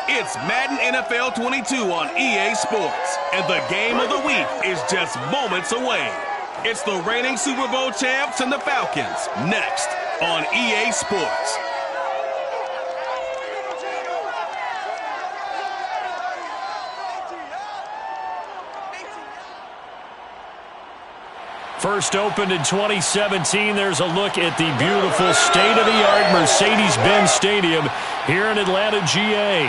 It's Madden NFL 22 on EA Sports, and the game of the week is just moments away. It's the reigning Super Bowl champs and the Falcons, next on EA Sports. First opened in 2017, there's a look at the beautiful state-of-the-art Mercedes-Benz Stadium here in Atlanta, GA.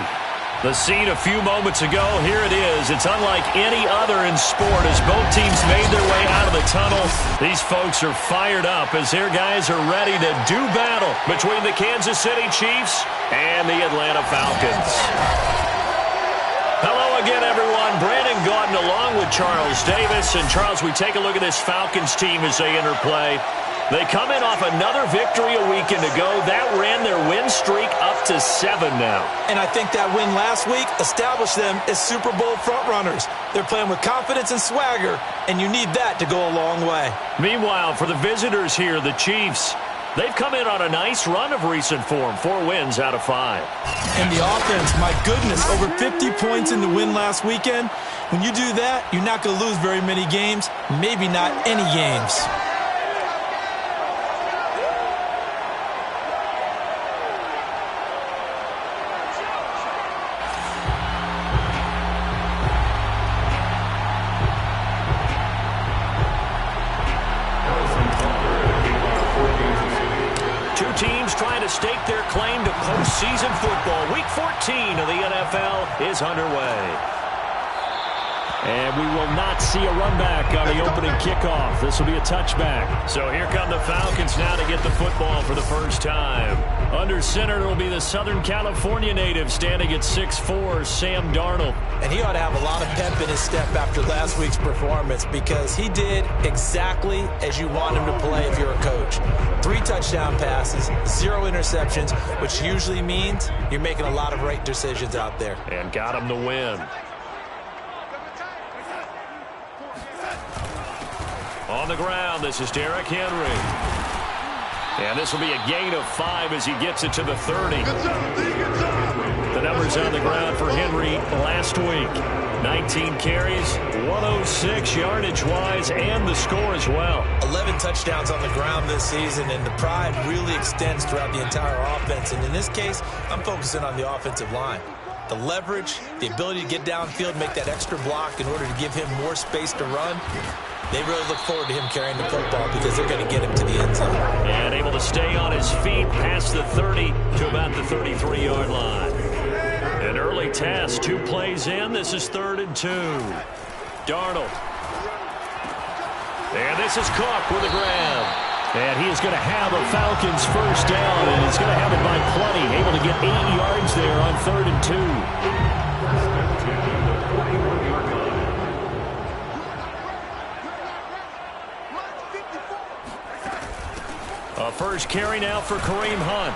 The scene a few moments ago, here it is. It's unlike any other in sport as both teams made their way out of the tunnel. These folks are fired up as their guys are ready to do battle between the Kansas City Chiefs and the Atlanta Falcons. Hello again, everyone. Brandon Gaudin along with Charles Davis. And, Charles, we take a look at this Falcons team as they interplay. They come in off another victory a weekend ago. That ran their win streak up to 7 now. And I think that win last week established them as Super Bowl frontrunners. They're playing with confidence and swagger, and you need that to go a long way. Meanwhile, for the visitors here, the Chiefs, they've come in on a nice run of recent form. 4 wins out of 5. And the offense, my goodness, over 50 points in the win last weekend. When you do that, you're not going to lose very many games, maybe not any games. Stake their claim to postseason football. Week 14 of the NFL is underway. And we will not see a run back on the opening kickoff. This will be a touchback. So here come the Falcons now to get the football for the first time. Under center will be the Southern California native standing at 6'4", Sam Darnold. And he ought to have a lot of pep in his step after last week's performance because he did exactly as you want him to play if you're a coach. 3 touchdown passes, 0 interceptions, which usually means you're making a lot of right decisions out there. And got him the win. On the ground, this is Derrick Henry. And this will be a gain of 5 as he gets it to the 30. The numbers on the ground for Henry last week. 19 carries, 106 yardage-wise, and the score as well. 11 touchdowns on the ground this season, and the pride really extends throughout the entire offense. And in this case, I'm focusing on the offensive line. The leverage, the ability to get downfield, make that extra block in order to give him more space to run. They really look forward to him carrying the football because they're going to get him to the end zone. And able to stay on his feet past the 30 to about the 33-yard line. An early test, 2 plays in. This is 3rd and 2. Darnold. And this is Cook with a grab. And he is going to have a Falcons first down, and he's going to have it by plenty. Able to get 8 yards there on 3rd and 2. A first carry now for Kareem Hunt.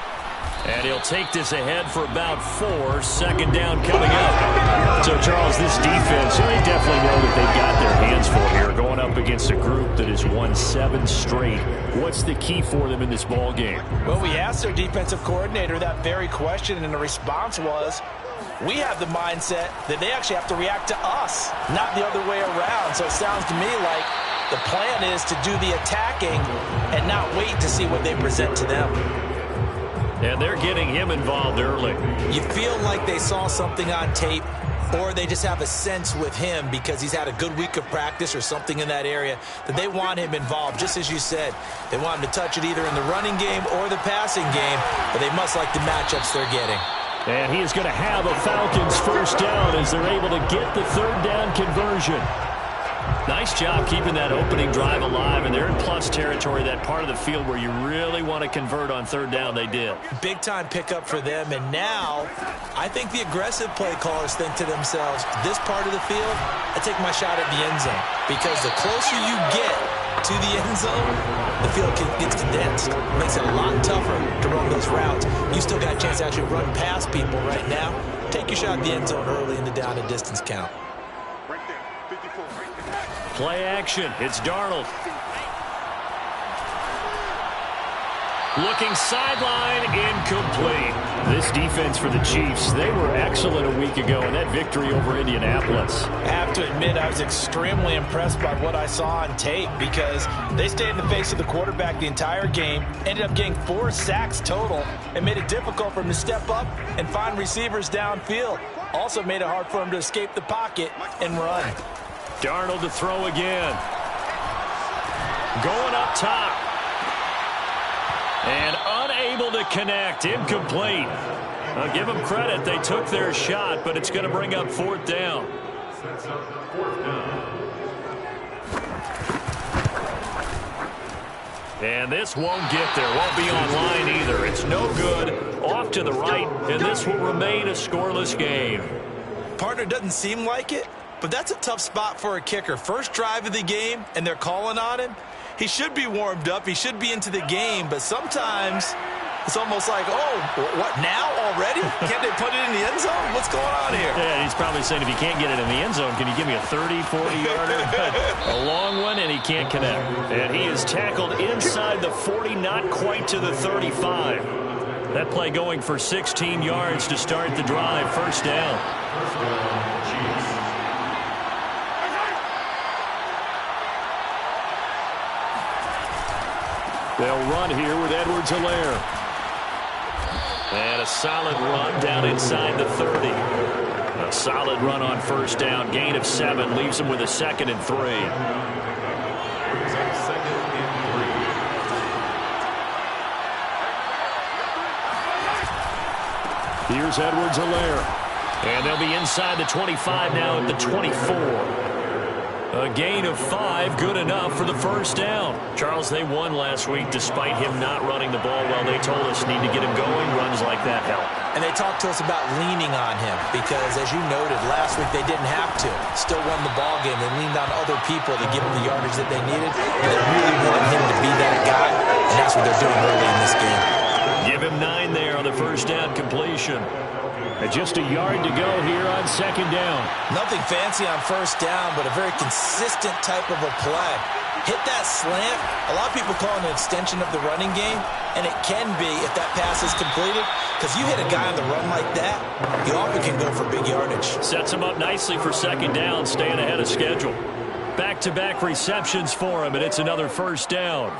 And he'll take this ahead for about 4. Second down coming up. So, Charles, this defense, they definitely know that they've got their hands full here going up against a group that has won 7 straight. What's the key for them in this ball game? Well, we asked their defensive coordinator that very question, and the response was, we have the mindset that they actually have to react to us, not the other way around. So it sounds to me like the plan is to do the attacking and not wait to see what they present to them. And they're getting him involved early. You feel like they saw something on tape, or they just have a sense with him because he's had a good week of practice or something in that area that they want him involved. Just as you said, they want him to touch it either in the running game or the passing game, but they must like the matchups they're getting. And he is going to have a Falcons first down as they're able to get the 3rd down conversion. Nice job keeping that opening drive alive, and they're in plus territory, that part of the field where you really want to convert on 3rd down. They did. Big-time pickup for them, and now I think the aggressive play callers think to themselves, this part of the field, I take my shot at the end zone, because the closer you get to the end zone, the field gets condensed. It makes it a lot tougher to run those routes. You still got a chance to actually run past people right now. Take your shot at the end zone early in the down and distance count. Play action. It's Darnold. Looking sideline, incomplete. This defense for the Chiefs, they were excellent a week ago in that victory over Indianapolis. I have to admit, I was extremely impressed by what I saw on tape because they stayed in the face of the quarterback the entire game, ended up getting 4 sacks total, and made it difficult for him to step up and find receivers downfield. Also made it hard for him to escape the pocket and run. Darnold to throw again. Going up top. And unable to connect. Incomplete. I'll give them credit. They took their shot, but it's going to bring up 4th down. And this won't get there. Won't be online either. It's no good. Off to the right, and this will remain a scoreless game. Partner, doesn't seem like it, but that's a tough spot for a kicker. First drive of the game, and they're calling on him. He should be warmed up. He should be into the game, but sometimes it's almost like, oh, what, now already? Can't they put it in the end zone? What's going on here? Yeah, he's probably saying if you can't get it in the end zone, can you give me a 30, 40-yarder? A long one, and he can't connect. And he is tackled inside the 40, not quite to the 35. That play going for 16 yards to start the drive. First down. They'll run here with Edwards-Helaire. And a solid run down inside the 30. A solid run on first down. Gain of 7 leaves him with a 2nd and 3. Here's Edwards-Helaire. And they'll be inside the 25 now at the 24. A gain of 5, good enough for the first down. Charles, they won last week despite him not running the ball well. They told us need to get him going. Runs like that help. And they talked to us about leaning on him because, as you noted, last week they didn't have to. Still won the ball game. They leaned on other people to give them the yardage that they needed. And they really wanted him to be that guy, and that's what they're doing early in this game. Give him 9 there on the first down completion. And just a yard to go here on 2nd down. Nothing fancy on first down, but a very consistent type of a play. Hit that slant. A lot of people call it an extension of the running game, and it can be if that pass is completed, because you hit a guy on the run like that, you often can go for big yardage. Sets him up nicely for 2nd down, staying ahead of schedule. Back-to-back receptions for him, and it's another first down.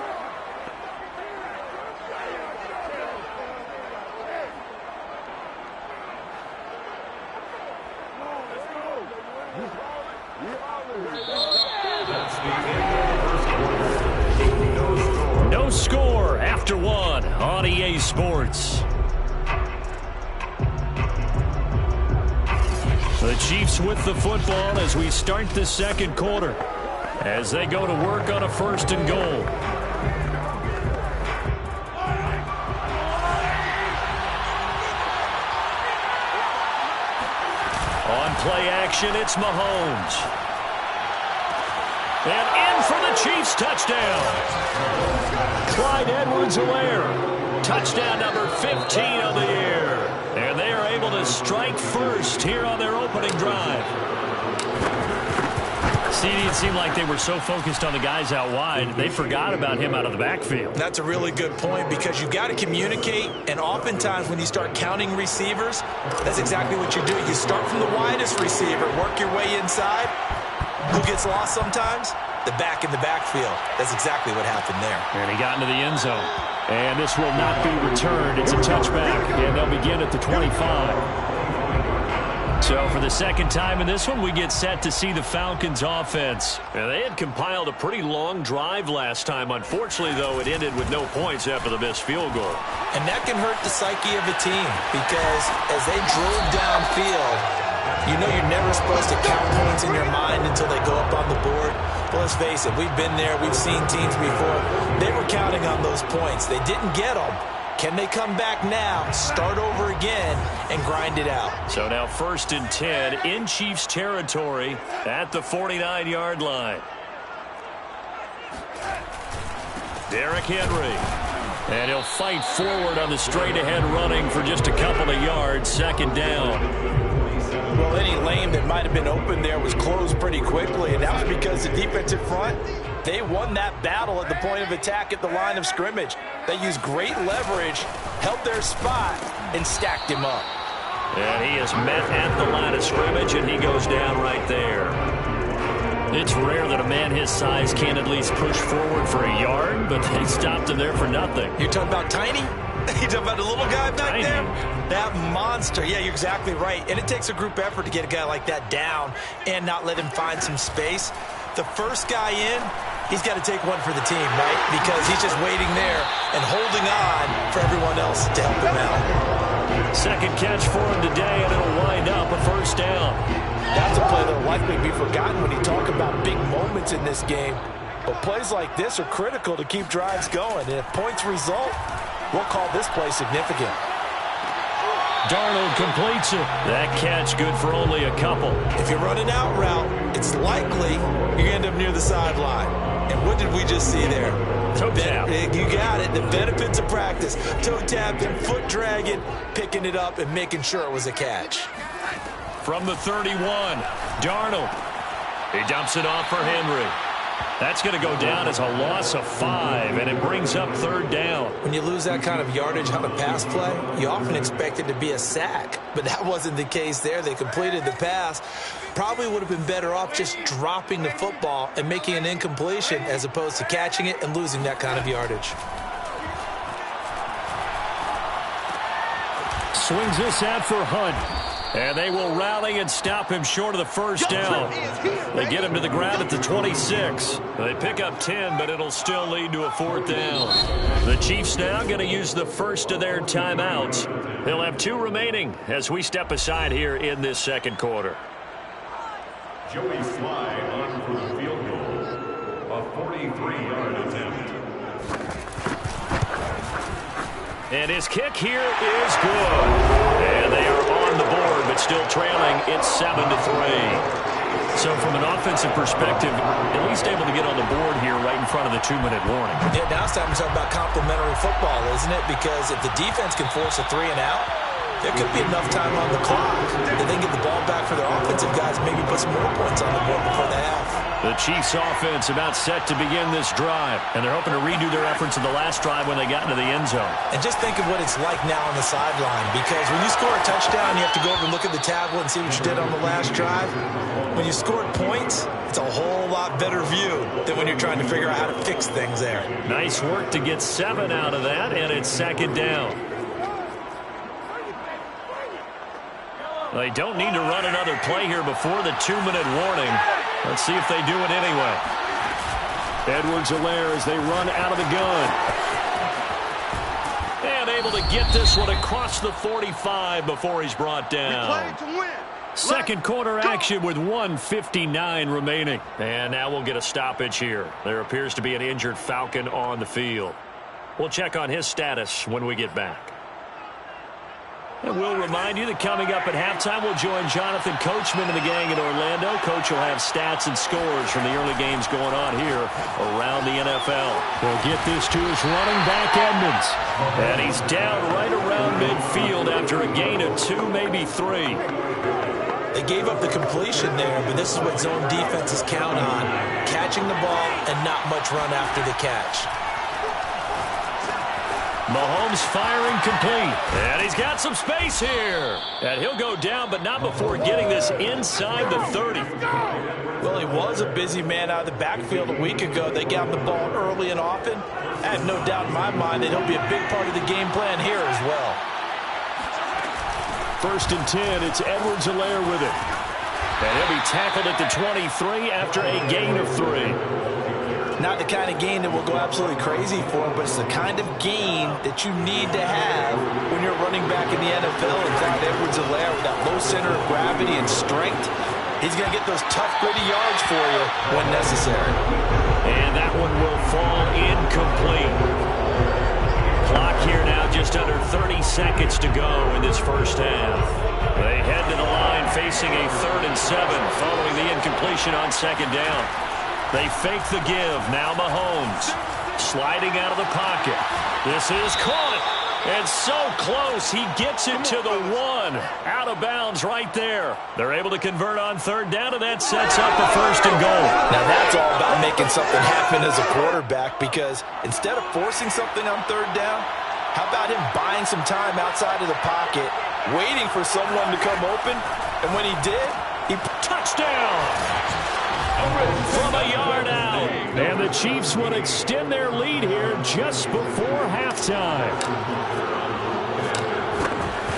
No score after 1 on EA Sports. The Chiefs with the football as we start the 2nd quarter, as they go to work on a 1st and goal. On play action, it's Mahomes. And in for the Chiefs touchdown. Clyde Edwards-Helaire. Touchdown number 15 on the year. And they are able to strike first here on their opening drive. It seemed like they were so focused on the guys out wide, they forgot about him out of the backfield. That's a really good point because you've got to communicate, and oftentimes when you start counting receivers, that's exactly what you do. You start from the widest receiver, work your way inside. Who gets lost sometimes? The back in the backfield. That's exactly what happened there. And he got into the end zone. And this will not be returned. It's a touchback, and they'll begin at the 25. So for the 2nd time in this one, we get set to see the Falcons offense. And they had compiled a pretty long drive last time. Unfortunately, though, it ended with no points after the missed field goal. And that can hurt the psyche of a team because as they drove downfield, you know you're never supposed to count points in your mind until they go up on the board. Well, let's face it, we've been there. We've seen teams before. They were counting on those points. They didn't get them. Can they come back now, start over again, and grind it out? So now 1st and 10 in Chiefs territory at the 49-yard line. Derrick Henry. And he'll fight forward on the straight-ahead running for just a couple of yards. 2nd down. Well, any lane that might have been open there was closed pretty quickly, and that was because the defensive front, they won that battle at the point of attack at the line of scrimmage. They used great leverage, held their spot, and stacked him up. And he is met at the line of scrimmage, and he goes down right there. It's rare that a man his size can't at least push forward for a yard, but they stopped him there for nothing. You're talking about tiny? You're talking about the little guy back Tiny. there? That monster. Yeah, you're exactly right. And it takes a group effort to get a guy like that down and not let him find some space. The first guy in, he's got to take one for the team, right? Because he's just waiting there and holding on for everyone else to help him out. Second catch for him today, and it'll wind up a first down. That's a play that will likely be forgotten when you talk about big moments in this game. But plays like this are critical to keep drives going. And if points result, we'll call this play significant. Darnold completes it. That catch good for only a couple. If you're running out route, it's likely you're going to end up near the sideline. And what did we just see there? Toe tap. You got it. The benefits of practice. Toe tapping, foot dragging, picking it up, and making sure it was a catch. From the 31, Darnold. He dumps it off for Henry. That's going to go down as a loss of 5, and it brings up third down. When you lose that kind of yardage on a pass play, you often expect it to be a sack. But that wasn't the case there. They completed the pass. Probably would have been better off just dropping the football and making an incompletion as opposed to catching it and losing that kind of yardage. Swings this out for Hunt. And they will rally and stop him short of the first down. They get him to the ground at the 26. They pick up 10, but it'll still lead to a fourth down. The Chiefs now going to use the first of their timeouts. They'll have 2 remaining as we step aside here in this second quarter. Joey Slye on for the field goal. A 43-yard attempt. And his kick here is good. And they are on the board, but still trailing. It's 7-3. So from an offensive perspective, at least able to get on the board here right in front of the 2-minute warning. Yeah, now it's time to talk about complementary football, isn't it? Because if the defense can force a 3 and out, there could be enough time on the clock that they get the ball back for their offensive guys, maybe put some more points on the board before the half. The Chiefs offense about set to begin this drive, and they're hoping to redo their efforts in the last drive when they got into the end zone. And just think of what it's like now on the sideline, because when you score a touchdown, you have to go over and look at the tablet and see what you did on the last drive. When you scored points, it's a whole lot better view than when you're trying to figure out how to fix things there. Nice work to get 7 out of that, and it's second down. They don't need to run another play here before the 2-minute warning. Let's see if they do it anyway. Edwards-Helaire as they run out of the gun. And able to get this one across the 45 before he's brought down. Second quarter action with 1:59 remaining. And now we'll get a stoppage here. There appears to be an injured Falcon on the field. We'll check on his status when we get back. And we'll remind you that coming up at halftime, we'll join Jonathan Coachman and the gang in Orlando. Coach will have stats and scores from the early games going on here around the NFL. They'll get this to his running back, Edmonds. And he's down right around midfield after a gain of 2, maybe 3. They gave up the completion there, but this is what zone defenses count on. Catching the ball and not much run after the catch. Mahomes firing complete. And he's got some space here. And he'll go down, but not before getting this inside the 30. Well, he was a busy man out of the backfield a week ago. They got him the ball early and often. I have no doubt in my mind that he'll be a big part of the game plan here as well. First and 10, it's Edwards-Helaire with it. And he'll be tackled at the 23 after a gain of 3. Not the kind of gain that will go absolutely crazy for him, but it's the kind of gain that you need to have when you're running back in the NFL. And Clyde Edwards-Helaire with that low center of gravity and strength, he's going to get those tough, gritty yards for you when necessary. And that one will fall incomplete. Clock here now just under 30 seconds to go in this first half. They head to the line facing a 3rd and 7 following the incompletion on second down. They fake the give. Now Mahomes sliding out of the pocket. This is caught. It's so close. He gets it to the 1. Out of bounds right there. They're able to convert on third down, and that sets up a first and goal. Now that's all about making something happen as a quarterback, because instead of forcing something on third down, how about him buying some time outside of the pocket, waiting for someone to come open, and when he did, touchdown! From a yard out. And the Chiefs will extend their lead here just before halftime.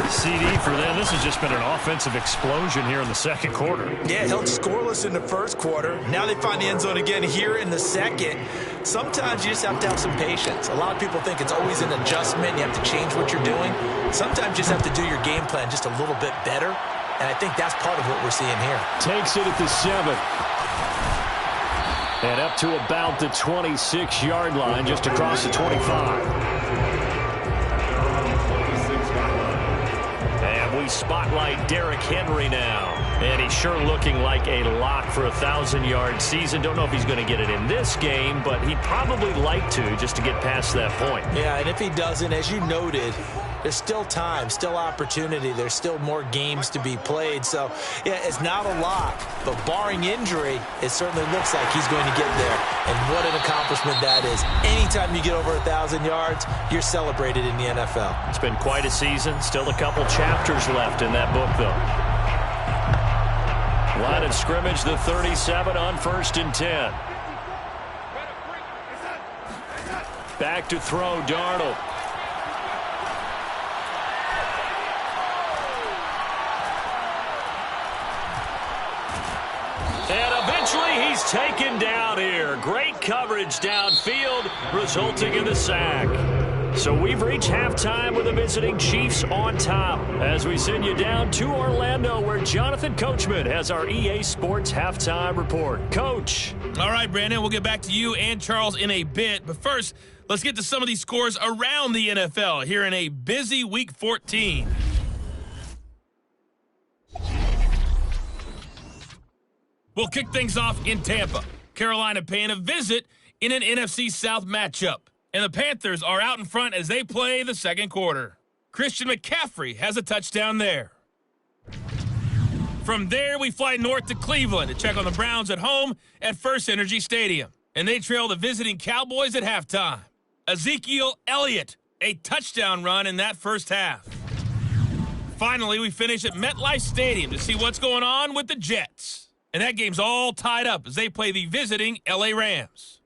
CD for them. This has just been an offensive explosion here in the second quarter. Yeah, held scoreless in the first quarter. Now they find the end zone again here in the second. Sometimes you just have to have some patience. A lot of people think it's always an adjustment. You have to change what you're doing. Sometimes you just have to do your game plan just a little bit better. And I think that's part of what we're seeing here. Takes it at the 7. And up to about the 26-yard line, just across the 25. And we spotlight Derrick Henry now. And he's sure looking like a lock for a 1,000-yard season. Don't know if he's going to get it in this game, but he'd probably like to just to get past that point. Yeah, and if he doesn't, as you noted, there's still time, still opportunity. There's still more games to be played. So, yeah, it's not a lock, but barring injury, it certainly looks like he's going to get there. And what an accomplishment that is. Anytime you get over 1,000 yards, you're celebrated in the NFL. It's been quite a season. Still a couple chapters left in that book, though. Line of scrimmage, the 37 on 1st and 10. Back to throw, Darnold. And eventually he's taken down here. Great coverage downfield, resulting in the sack. So we've reached halftime with the visiting Chiefs on top as we send you down to Orlando, where Jonathan Coachman has our EA Sports halftime report. Coach. All right, Brandon, we'll get back to you and Charles in a bit. But first, let's get to some of these scores around the NFL here in a busy Week 14. We'll kick things off in Tampa. Carolina paying a visit in an NFC South matchup. And the Panthers are out in front as they play the second quarter. Christian McCaffrey has a touchdown there. From there, we fly north to Cleveland to check on the Browns at home at First Energy Stadium. And they trail the visiting Cowboys at halftime. Ezekiel Elliott, a touchdown run in that first half. Finally, we finish at MetLife Stadium to see what's going on with the Jets. And that game's all tied up as they play the visiting LA Rams.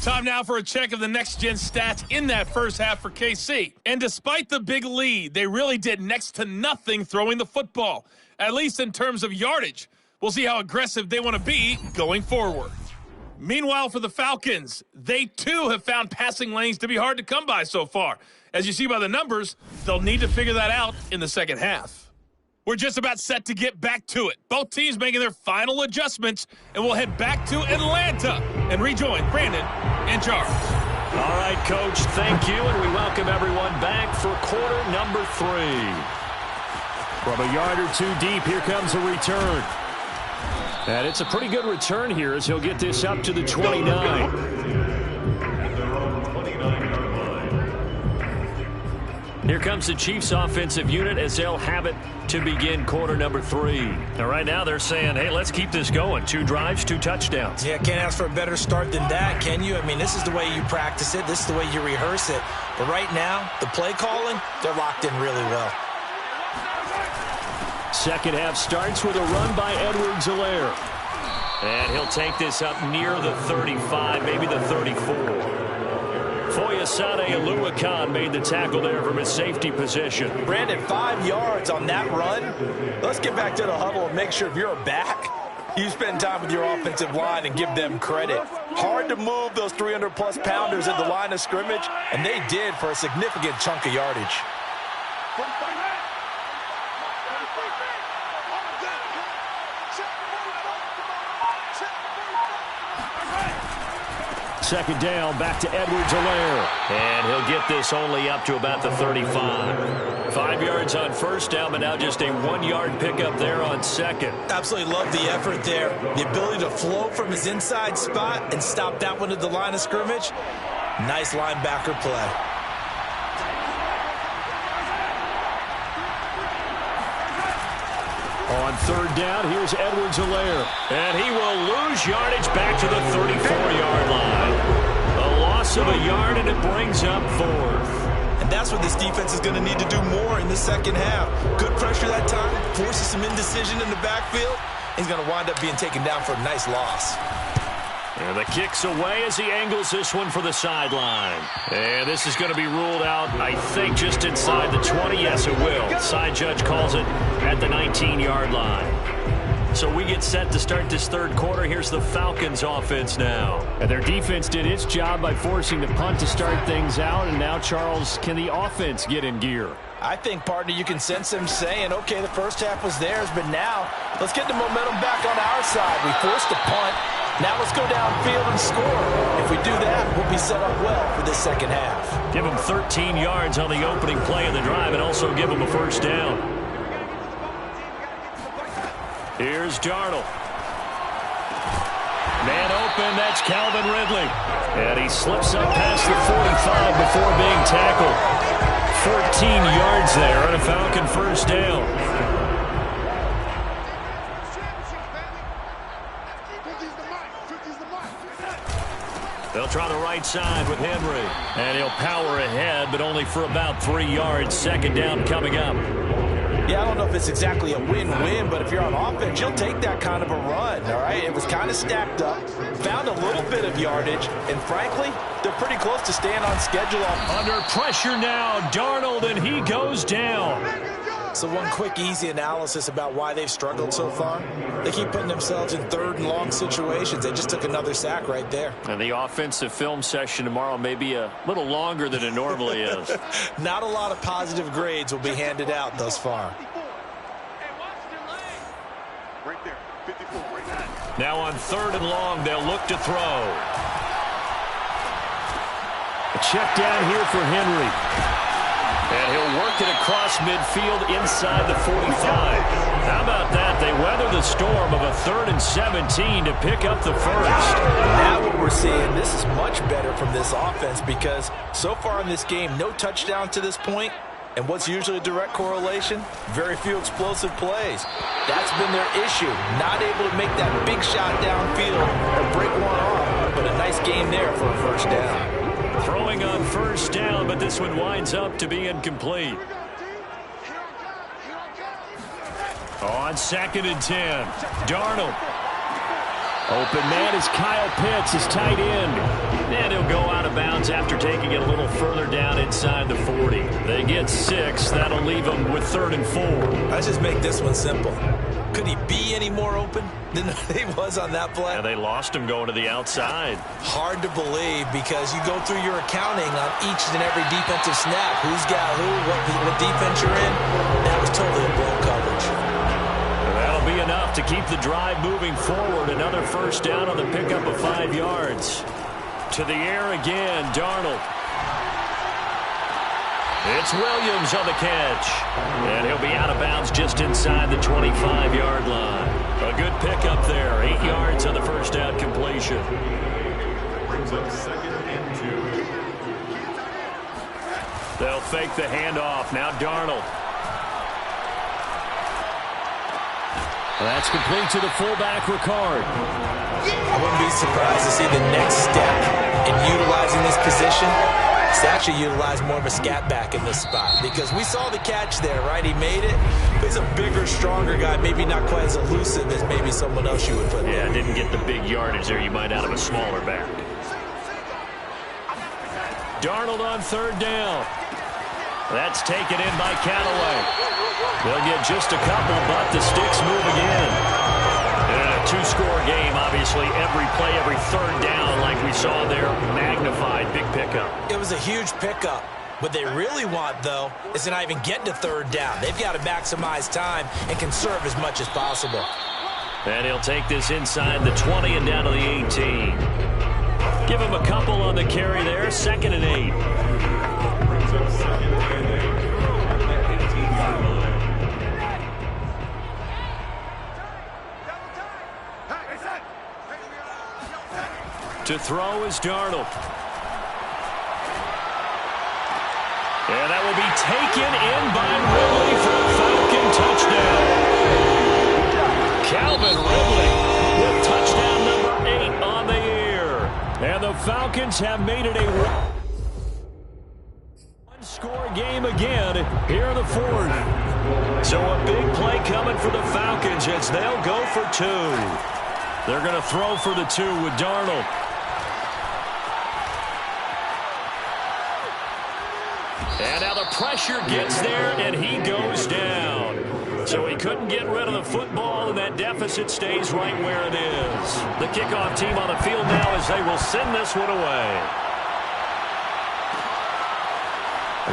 Time now for a check of the next-gen stats in that first half for KC. And despite the big lead, they really did next to nothing throwing the football, at least in terms of yardage. We'll see how aggressive they want to be going forward. Meanwhile, for the Falcons, they too have found passing lanes to be hard to come by so far. As you see by the numbers, they'll need to figure that out in the second half. We're just about set to get back to it. Both teams making their final adjustments, and we'll head back to Atlanta and rejoin Brandon and Charles. All right, Coach, thank you, and we welcome everyone back for quarter number 3. From a yard or two deep, here comes a return. And it's a pretty good return here as he'll get this up to the 29. Here comes the Chiefs offensive unit as they'll have it to begin quarter number 3. Now, right now they're saying, hey, let's keep this going. 2 drives, 2 touchdowns. Yeah, can't ask for a better start than that, can you? I mean, this is the way you practice it. This is the way you rehearse it. But right now, the play calling, they're locked in really well. Second half starts with a run by Edwards-Helaire. And he'll take this up near the 35, maybe the 34. Foyesade Oluwakan made the tackle there from his safety position. Brandon, 5 yards on that run. Let's get back to the huddle and make sure if you're a back, you spend time with your offensive line and give them credit. Hard to move those 300-plus pounders at the line of scrimmage, and they did for a significant chunk of yardage. Second down, back to Edwards-Helaire. And he'll get this only up to about the 35. 5 yards on first down, but now just a 1-yard pickup there on second. Absolutely love the effort there. The ability to flow from his inside spot and stop that one at the line of scrimmage. Nice linebacker play. On third down, here's Edwards-Helaire. And he will lose yardage back to the 34-yard line. A loss of a yard, and it brings up fourth. And that's what this defense is going to need to do more in the second half. Good pressure that time, forces some indecision in the backfield. He's going to wind up being taken down for a nice loss. And the kick's away as he angles this one for the sideline. And this is going to be ruled out, I think, just inside the 20. Yes, it will. Side judge calls it at the 19-yard line. So we get set to start this third quarter. Here's the Falcons offense now. And their defense did its job by forcing the punt to start things out. And now, Charles, can the offense get in gear? I think, partner, you can sense them saying, okay, the first half was theirs, but now let's get the momentum back on our side. We forced the punt. Now let's go downfield and score. If we do that, we'll be set up well for this second half. Give them 13 yards on the opening play of the drive and also give them a first down. Here's Darnold. Man open, that's Calvin Ridley. And he slips up past the 45 before being tackled. 14 yards there on a Falcon first down. They'll try the right side with Henry. And he'll power ahead, but only for about 3 yards. Second down coming up. Yeah, I don't know if it's exactly a win-win, but if you're on offense, you'll take that kind of a run, all right? It was kind of stacked up, found a little bit of yardage, and frankly, they're pretty close to staying on schedule. Under pressure now, Darnold, and he goes down. So one quick, easy analysis about why they've struggled so far. They keep putting themselves in third and long situations. They just took another sack right there. And the offensive film session tomorrow may be a little longer than it normally is. Not a lot of positive grades will be handed out thus far. Now on third and long, they'll look to throw. A check down here for Henry. And he'll work it across midfield inside the 45. How about that? They weather the storm of a 3rd and 17 to pick up the first. Now what we're seeing, this is much better from this offense because so far in this game, no touchdown to this point. And what's usually a direct correlation? Very few explosive plays. That's been their issue. Not able to make that big shot downfield or break one off. But a nice game there for a first down. Throwing on first down, but this one winds up to be incomplete. On 2nd and 10, Darnold. Open man is Kyle Pitts, his tight end. And he'll go out of bounds after taking it a little further down inside the 40. They get 6. That'll leave them with 3rd and 4. Let's just make this one simple. Could he be any more open than he was on that play? Yeah, they lost him going to the outside. Hard to believe because you go through your accounting on each and every defensive snap. Who's got who, what defense you're in. That was totally a blown coverage. And that'll be enough to keep the drive moving forward. Another first down on the pickup of 5 yards. To the air again, Darnold. It's Williams on the catch. And he'll be out of bounds just inside the 25-yard line. A good pickup there. 8 yards on the first down completion. Brings up 2nd and 2. They'll fake the handoff. Now Darnold. That's complete to the fullback, Ricard. I wouldn't be surprised to see the next step in utilizing this position. It's actually utilized more of a scat back in this spot because we saw the catch there, right? He made it. But he's a bigger, stronger guy, maybe not quite as elusive as maybe someone else you would put in. Yeah, didn't get the big yardage there you might out of a smaller back. Darnold on 3rd down. That's taken in by Callaway. They'll get just a couple, but the sticks move again. And a 2-score game, obviously, every play, every 3rd down, like we saw there, magnified, big pickup. It was a huge pickup. What they really want, though, is to not even get to 3rd down. They've got to maximize time and conserve as much as possible. And he'll take this inside the 20 and down to the 18. Give him a couple on the carry there. 2nd and 8. To throw is Darnold. And that will be taken in by Ridley for a Falcon touchdown. Calvin Ridley with touchdown number 8 on the year. And the Falcons have made it a one-score game again here in the 4th. So a big play coming for the Falcons as they'll go for 2. They're going to throw for the 2 with Darnold. And now the pressure gets there, and he goes down. So he couldn't get rid of the football, and that deficit stays right where it is. The kickoff team on the field now as they will send this one away.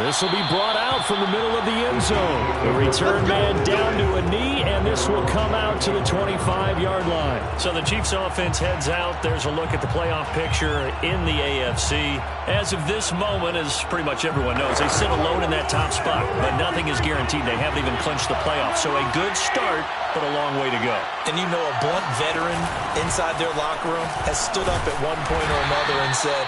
This will be brought out from the middle of the end zone. The return man down to a knee, and this will come out to the 25-yard line. So the Chiefs offense heads out. There's a look at the playoff picture in the AFC. As of this moment, as pretty much everyone knows, they sit alone in that top spot, but nothing is guaranteed. They haven't even clinched the playoffs. So a good start, but a long way to go. And you know, a blunt veteran inside their locker room has stood up at one point or another and said,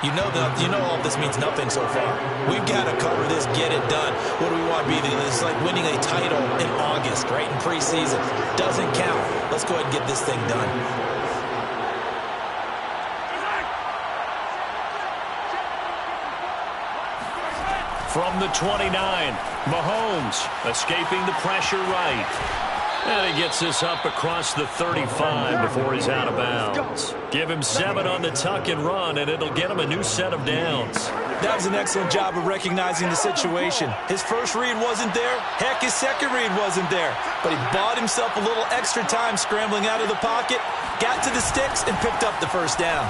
You know all this means nothing so far. We've got to cover this, get it done. What do we want to be? It's like winning a title in August, right, in preseason. Doesn't count. Let's go ahead and get this thing done. From the 29, Mahomes escaping the pressure right. And he gets this up across the 35 before he's out of bounds. Give him 7 on the tuck and run, and it'll get him a new set of downs. That was an excellent job of recognizing the situation. His first read wasn't there. Heck, his second read wasn't there. But he bought himself a little extra time scrambling out of the pocket, got to the sticks, and picked up the first down.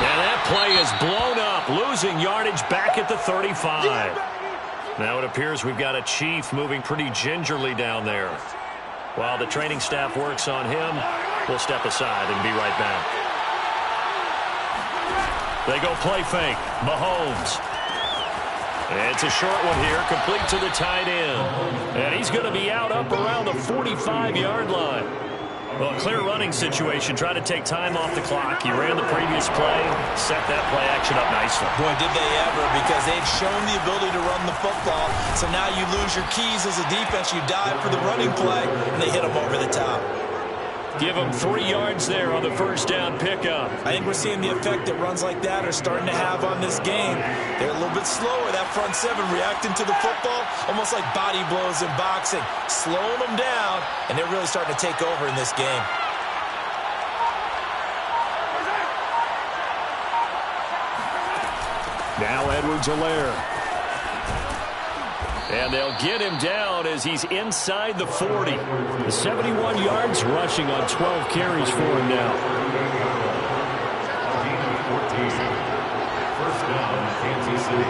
And that play is blown up, losing yardage back at the 35. Now it appears we've got a Chief moving pretty gingerly down there. While the training staff works on him, we'll step aside and be right back. They go play fake. Mahomes. It's a short one here, complete to the tight end. And he's going to be out up around the 45-yard line. Well, a clear running situation, trying to take time off the clock. He ran the previous play, set that play action up nicely. Boy, did they ever, because they've shown the ability to run the football. So now you lose your keys as a defense. You dive for the running play, and they hit them over the top. Give them 3 yards there on the first down pickup. I think we're seeing the effect that runs like that are starting to have on this game. They're a little bit slower, that front 7, reacting to the football, almost like body blows in boxing, slowing them down, and they're really starting to take over in this game. Now Edwards-Helaire. And they'll get him down as he's inside the 40. The 71 yards rushing on 12 carries for him now. First down, Kansas City.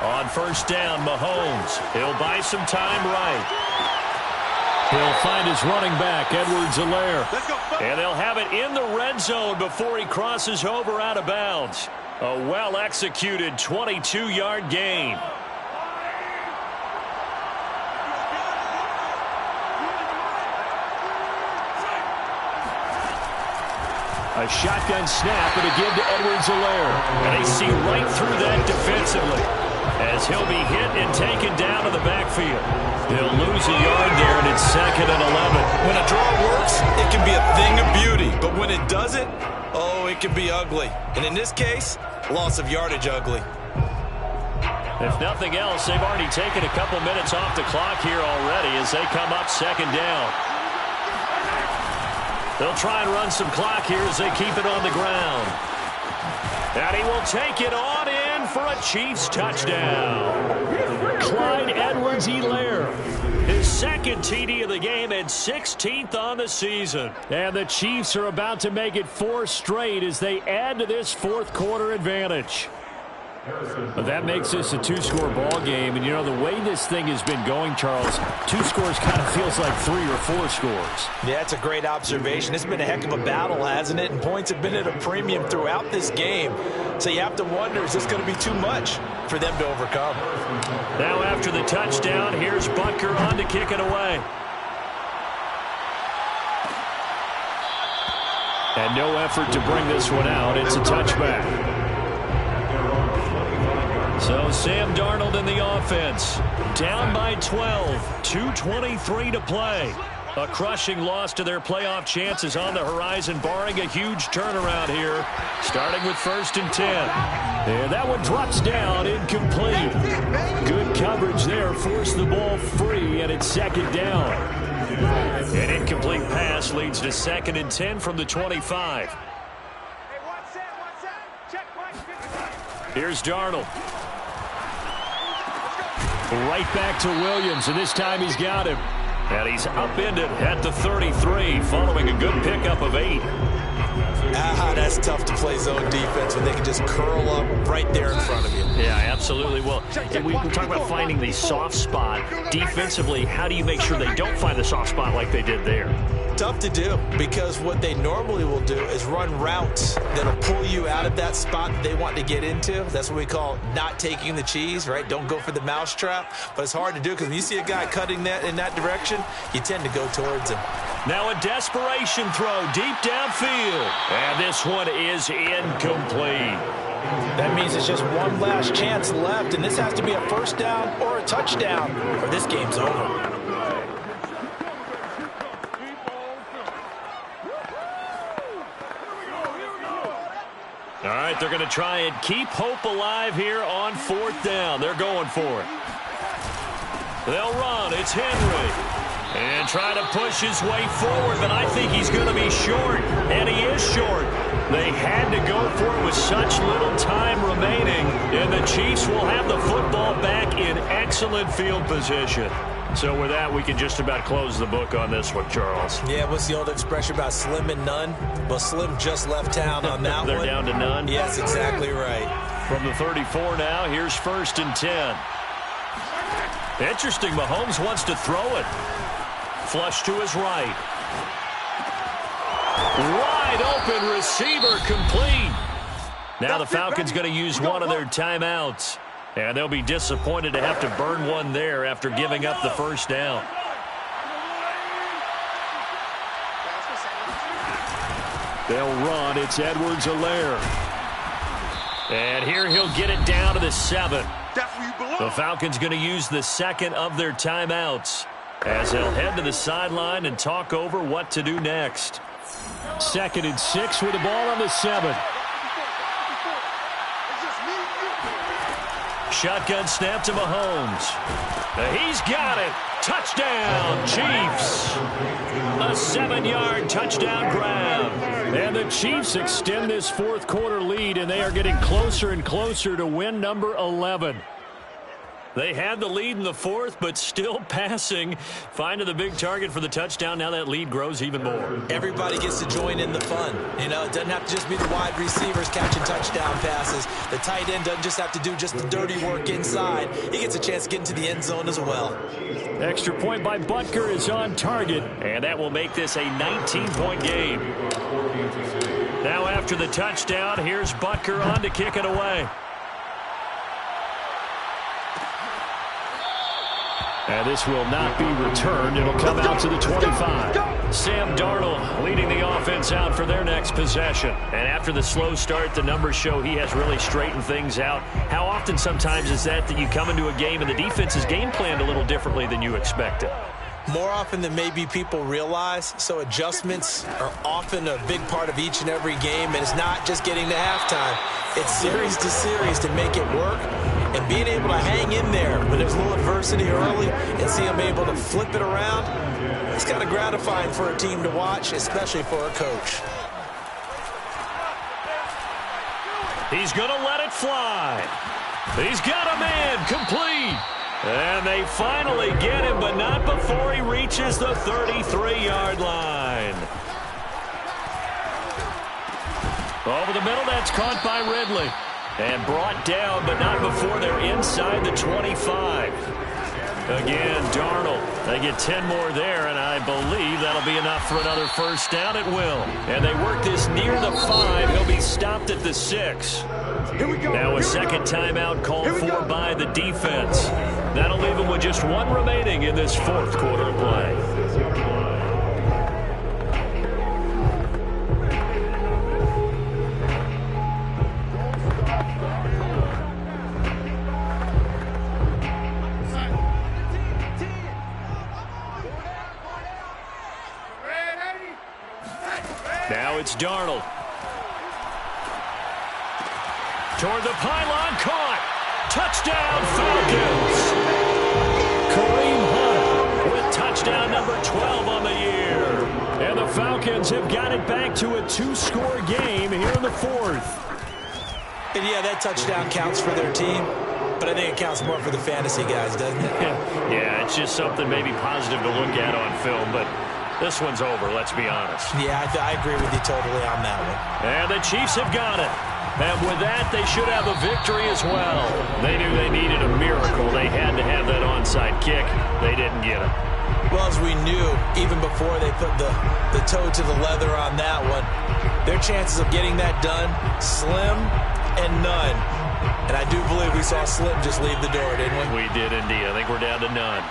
On first down, Mahomes. He'll buy some time right. He'll find his running back, Edwards-Helaire. And they'll have it in the red zone before he crosses over out of bounds. A well-executed 22-yard gain. A shotgun snap and a give to Edwards-Helaire. And they see right through that defensively as he'll be hit and taken down to the backfield. He'll lose a yard there, and it's 2nd and 11. When a draw works, it can be a thing of beauty. But when it doesn't, oh, it can be ugly. And in this case, loss of yardage ugly. If nothing else, they've already taken a couple minutes off the clock here already as they come up 2nd down. They'll try and run some clock here as they keep it on the ground. And he will take it on in for a Chiefs touchdown. Clyde Edwards-Helaire, his 2nd TD of the game and 16th on the season. And the Chiefs are about to make it 4 straight as they add to this 4th quarter advantage. But that makes this a two-score ball game. And, you know, the way this thing has been going, Charles, 2 scores kind of feels like 3 or 4 scores. Yeah, that's a great observation. It's been a heck of a battle, hasn't it? And points have been at a premium throughout this game. So you have to wonder, is this going to be too much for them to overcome? Now after the touchdown, here's Butker on to kick it away. And no effort to bring this one out. It's a touchback. So Sam Darnold in the offense. Down by 12. 2:23 to play. A crushing loss to their playoff chances on the horizon, barring a huge turnaround here. Starting with 1st and 10. And that one drops down, incomplete. Good coverage there. Forced the ball free, and it's 2nd down. An incomplete pass leads to 2nd and 10 from the 25. Here's Darnold. Right back to Williams, and this time he's got him. And he's upended at the 33, following a good pickup of 8. That's tough to play zone defense when they can just curl up right there in front of you. Yeah, absolutely. Well, we talk about finding the soft spot. Defensively, how do you make sure they don't find the soft spot like they did there? Tough to do, because what they normally will do is run routes that'll pull you out of that spot that they want to get into. That's what we call not taking the cheese, right? Don't go for the mousetrap. But it's hard to do because when you see a guy cutting that in that direction, you tend to go towards him. Now a desperation throw deep downfield. And this one is incomplete. That means it's just one last chance left, and this has to be a 1st down or a touchdown, or this game's over. All right, they're going to try and keep hope alive here on 4th down. They're going for it. They'll run. It's Henry. And try to push his way forward, but I think he's going to be short, and he is short. They had to go for it with such little time remaining, and the Chiefs will have the football back in excellent field position. So with that, we can just about close the book on this one, Charles. Yeah, what's the old expression about slim and none? Well, Slim just left town on that They're one. down to none? Yes, exactly right. From the 34 now, here's 1st and 10. Interesting, Mahomes wants to throw it. Flush to his right. Wide open receiver, complete. Now the Falcons going to use one of their timeouts. And they'll be disappointed to have to burn one there after giving up the 1st down. They'll run. It's Edwards-Helaire. And here he'll get it down to the 7. The Falcons going to use the 2nd of their timeouts as they'll head to the sideline and talk over what to do next. 2nd and 6 with the ball on the 7. Shotgun snap to Mahomes. He's got it. Touchdown, Chiefs. A 7-yard touchdown grab. And the Chiefs extend this 4th quarter lead, and they are getting closer and closer to win number 11. They had the lead in the 4th, but still passing. Finding the big target for the touchdown. Now that lead grows even more. Everybody gets to join in the fun. You know, it doesn't have to just be the wide receivers catching touchdown passes. The tight end doesn't just have to do just the dirty work inside. He gets a chance to get into the end zone as well. Extra point by Butker is on target. And that will make this a 19-point game. Now after the touchdown, here's Butker on to kick it away. And this will not be returned. It'll come out to the 25. Sam Darnold leading the offense out for their next possession. And after the slow start, the numbers show he has really straightened things out. How often sometimes is that you come into a game and the defense is game planned a little differently than you expected? More often than maybe people realize. So adjustments are often a big part of each and every game. And it's not just getting to halftime. It's series to series to make it work. And being able to hang in there when there's a little adversity early and see them able to flip it around, it's kind of gratifying for a team to watch, especially for a coach. He's going to let it fly. He's got a man, complete. And they finally get him, but not before he reaches the 33-yard line. Over the middle, that's caught by Ridley. And brought down, but not before they're inside the 25. Again, Darnold. They get 10 more there, and I believe that'll be enough for another first down. It will. And they work this near the 5. He'll be stopped at the 6. Now a second timeout called for by the defense. That'll leave them with just one remaining in this fourth quarter of play. Now it's Darnold. Toward the pylon, caught. Touchdown, Falcons. Kareem Hunt with touchdown number 12 on the year. And the Falcons have got it back to a 2-score game here in the fourth. And yeah, that touchdown counts for their team, but I think it counts more for the fantasy guys, doesn't it? Yeah, it's just something maybe positive to look at on film, but this one's over, let's be honest. Yeah, I agree with you totally on that one. And the Chiefs have got it. And with that, they should have a victory as well. They knew they needed a miracle. They had to have that onside kick. They didn't get it. Well, as we knew, even before they put the toe to the leather on that one, their chances of getting that done, slim and none. And I do believe we saw Slim just leave the door, didn't we? We did indeed. I think we're down to none.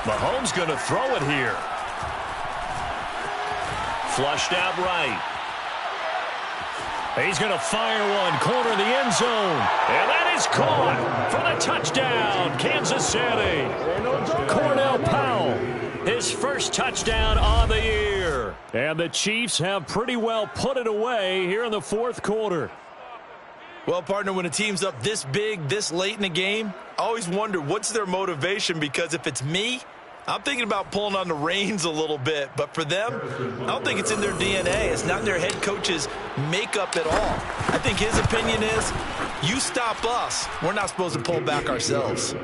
Mahomes going to throw it here. Flushed out right. He's going to fire one, corner of the end zone. And that is caught for the touchdown, Kansas City. Cornell Powell, his first touchdown on the year. And the Chiefs have pretty well put it away here in the fourth quarter. Well, partner, when a team's up this big, this late in the game, I always wonder what's their motivation, because if it's me, I'm thinking about pulling on the reins a little bit. But for them, I don't think it's in their DNA. It's not in their head coach's makeup at all. I think his opinion is, you stop us, we're not supposed to pull back ourselves.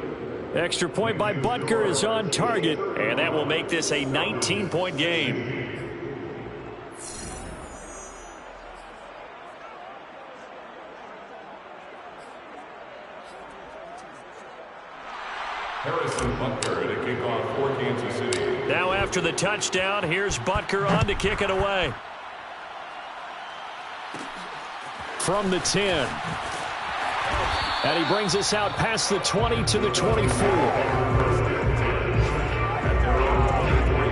Extra point by Butker is on target, and that will make this a 19-point game. Harrison Butker to kick off for Kansas City. Now after the touchdown, here's Butker on to kick it away. From the 10. And he brings us out past the 20 to the 24.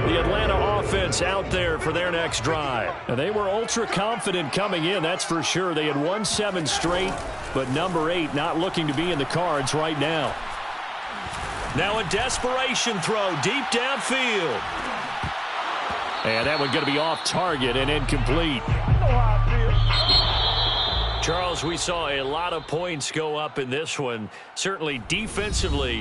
The Atlanta offense out there for their next drive. And they were ultra confident coming in, that's for sure. They had won 7 straight, but number 8 not looking to be in the cards right now. Now a desperation throw deep downfield. And that one going to be off target and incomplete. Charles, we saw a lot of points go up in this one. Certainly defensively,